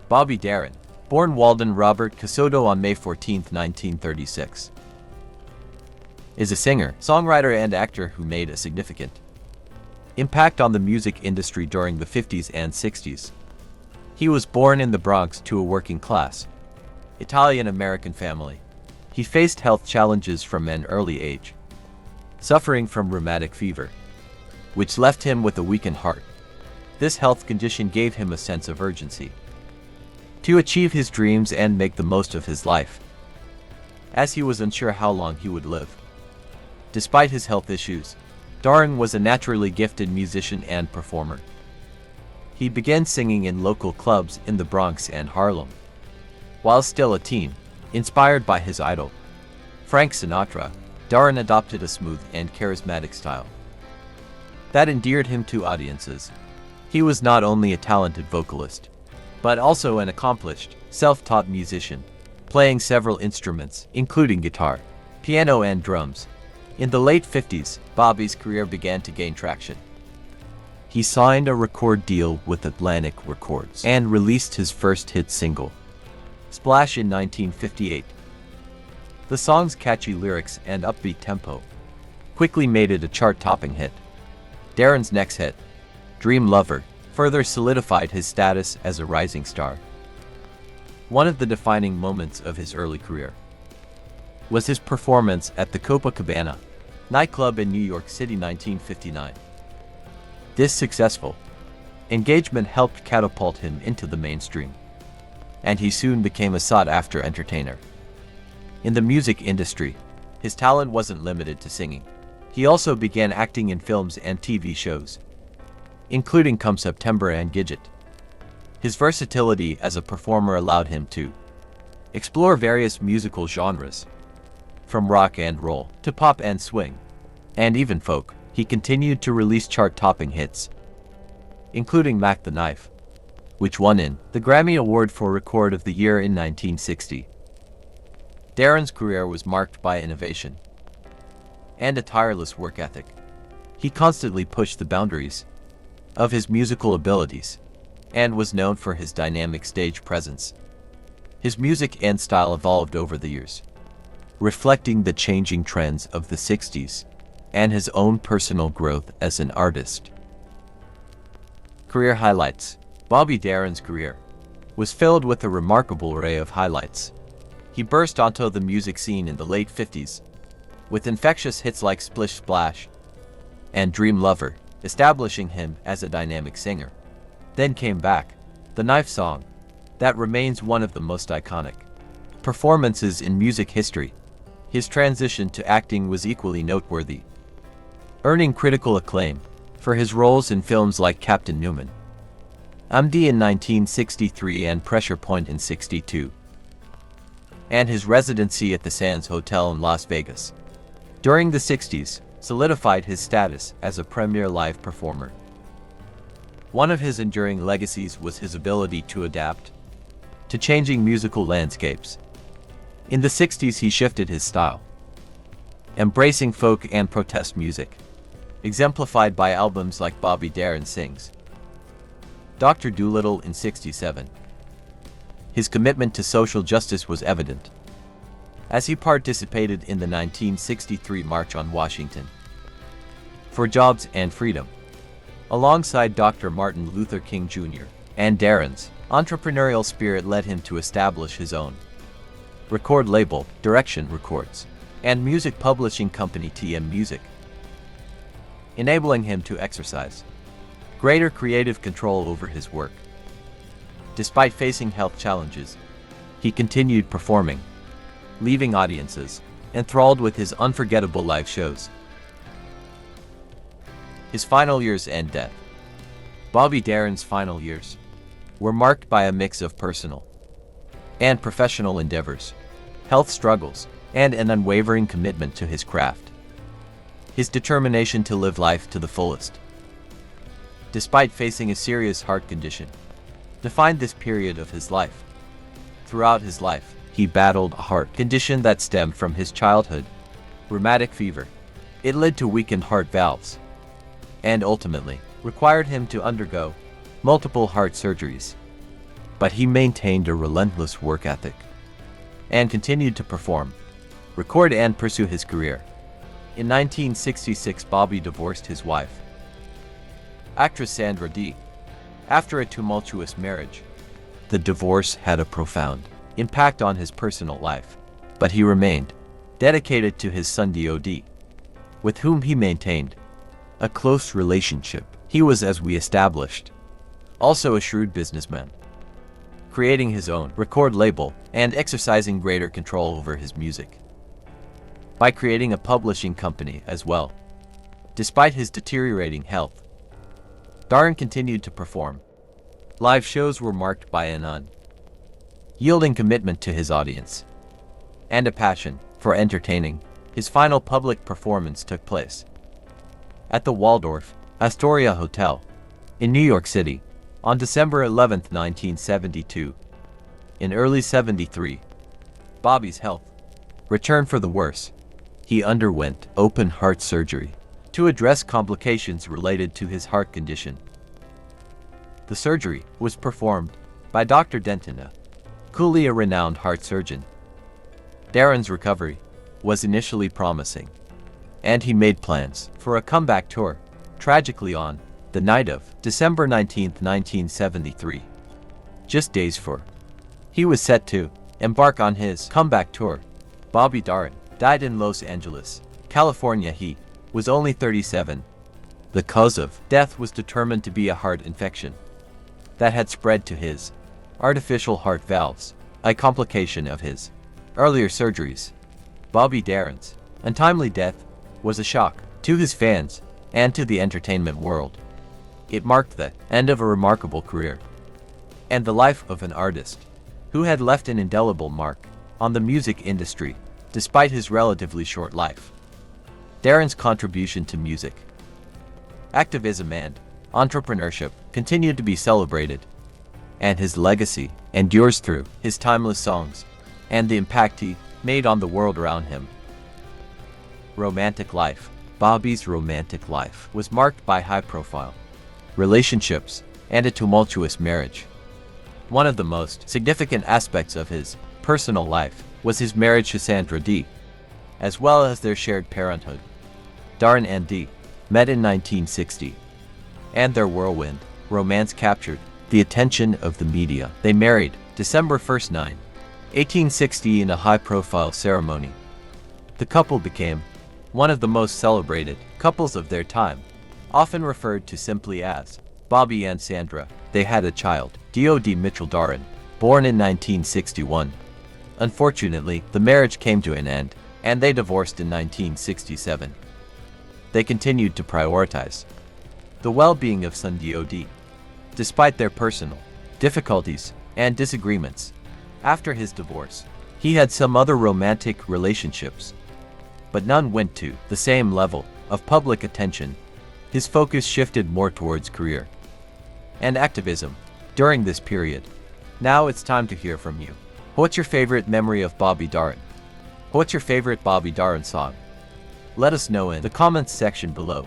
Bobby Darin, born Walden Robert Casoto on May 14, 1936, is a singer, songwriter, and actor who made a significant impact on the music industry during the 50s and 60s. He was born in the Bronx to a working-class Italian-American family. He faced health challenges from an early age, suffering from rheumatic fever, which left him with a weakened heart. This health condition gave him a sense of urgency to achieve his dreams and make the most of his life, as he was unsure how long he would live. Despite his health issues, Darin was a naturally gifted musician and performer. He began singing in local clubs in the Bronx and Harlem. While still a teen, inspired by his idol, Frank Sinatra, Darin adopted a smooth and charismatic style that endeared him to audiences. He was not only a talented vocalist, but also an accomplished, self-taught musician, playing several instruments, including guitar, piano, and drums. In the late 50s, Bobby's career began to gain traction. He signed a record deal with Atlantic Records and released his first hit single, Splash, in 1958. The song's catchy lyrics and upbeat tempo quickly made it a chart-topping hit. Darin's next hit, Dream Lover, further solidified his status as a rising star. One of the defining moments of his early career was his performance at the Copacabana nightclub in New York City, 1959. This successful engagement helped catapult him into the mainstream, and he soon became a sought-after entertainer. In the music industry, his talent wasn't limited to singing. He also began acting in films and TV shows, including Come September and Gidget. His versatility as a performer allowed him to explore various musical genres, from rock and roll to pop and swing, and even folk. He continued to release chart-topping hits, including Mac the Knife, which won the Grammy Award for Record of the Year in 1960. Darin's career was marked by innovation and a tireless work ethic. He constantly pushed the boundaries of his musical abilities and was known for his dynamic stage presence. His music and style evolved over the years, reflecting the changing trends of the 60s and his own personal growth as an artist. Career highlights. Bobby Darin's career was filled with a remarkable array of highlights. He burst onto the music scene in the late 50s with infectious hits like Splish Splash and Dream Lover, establishing him as a dynamic singer. Then came back the Knife song, that remains one of the most iconic performances in music history. His transition to acting was equally noteworthy, earning critical acclaim for his roles in films like Captain Newman, MD in 1963 and Pressure Point in '62, and his residency at the Sands Hotel in Las Vegas during the 60s solidified his status as a premier live performer. One of his enduring legacies was his ability to adapt to changing musical landscapes. In the 60s, he shifted his style, embracing folk and protest music, exemplified by albums like Bobby Darin Sings, Dr. Dolittle in '67. His commitment to social justice was evident, as he participated in the 1963 March on Washington for Jobs and Freedom, alongside Dr. Martin Luther King Jr., and Darin's entrepreneurial spirit led him to establish his own record label, Direction Records, and music publishing company TM Music, enabling him to exercise greater creative control over his work. Despite facing health challenges, he continued performing, leaving audiences enthralled with his unforgettable live shows. His final years and death. Bobby Darin's final years were marked by a mix of personal and professional endeavors, health struggles, and an unwavering commitment to his craft. His determination to live life to the fullest, despite facing a serious heart condition, defined this period of his life. Throughout his life, he battled a heart condition that stemmed from his childhood, rheumatic fever. It led to weakened heart valves, and ultimately required him to undergo multiple heart surgeries. But he maintained a relentless work ethic and continued to perform, record, and pursue his career. In 1966, Bobby divorced his wife, actress Sandra Dee, after a tumultuous marriage. The divorce had a profound impact on his personal life, but he remained dedicated to his son Dod, with whom he maintained a close relationship. He was, as we established, also a shrewd businessman, creating his own record label and exercising greater control over his music by creating a publishing company as well. Despite his deteriorating health, Darin continued to perform. Live shows were marked by an unyielding commitment to his audience and a passion for entertaining. His final public performance took place at the Waldorf Astoria Hotel in New York City on December 11, 1972. In early 73, Bobby's health returned for the worse. He underwent open heart surgery to address complications related to his heart condition. The surgery was performed by Dr. Denton, a renowned heart surgeon. Darin's recovery was initially promising, and he made plans for a comeback tour. Tragically, on the night of December 19, 1973, just days before he was set to embark on his comeback tour, Bobby Darin died in Los Angeles, California. He was only 37. The cause of death was determined to be a heart infection that had spread to his artificial heart valves, a complication of his earlier surgeries. Bobby Darin's untimely death was a shock to his fans and to the entertainment world. It marked the end of a remarkable career and the life of an artist who had left an indelible mark on the music industry. Despite his relatively short life, Darin's contribution to music, activism, and entrepreneurship continued to be celebrated, and his legacy endures through his timeless songs and the impact he made on the world around him. Romantic life. Bobby's romantic life was marked by high-profile relationships and a tumultuous marriage. One of the most significant aspects of his personal life was his marriage to Sandra Dee, as well as their shared parenthood. Darin and Dee met in 1960, and their whirlwind romance captured the attention of the media. They married December 1, 1860 in a high-profile ceremony. The couple became one of the most celebrated couples of their time, often referred to simply as Bobby and Sandra. They had a child, Dod Mitchell Darin, born in 1961. Unfortunately, the marriage came to an end, and they divorced in 1967. They continued to prioritize the well-being of son Dod, despite their personal difficulties and disagreements. After his divorce, he had some other romantic relationships, but none went to the same level of public attention. His focus shifted more towards career and activism during this period. Now it's time to hear from you. What's your favorite memory of Bobby Darin? What's your favorite Bobby Darin song? Let us know in the comments section below.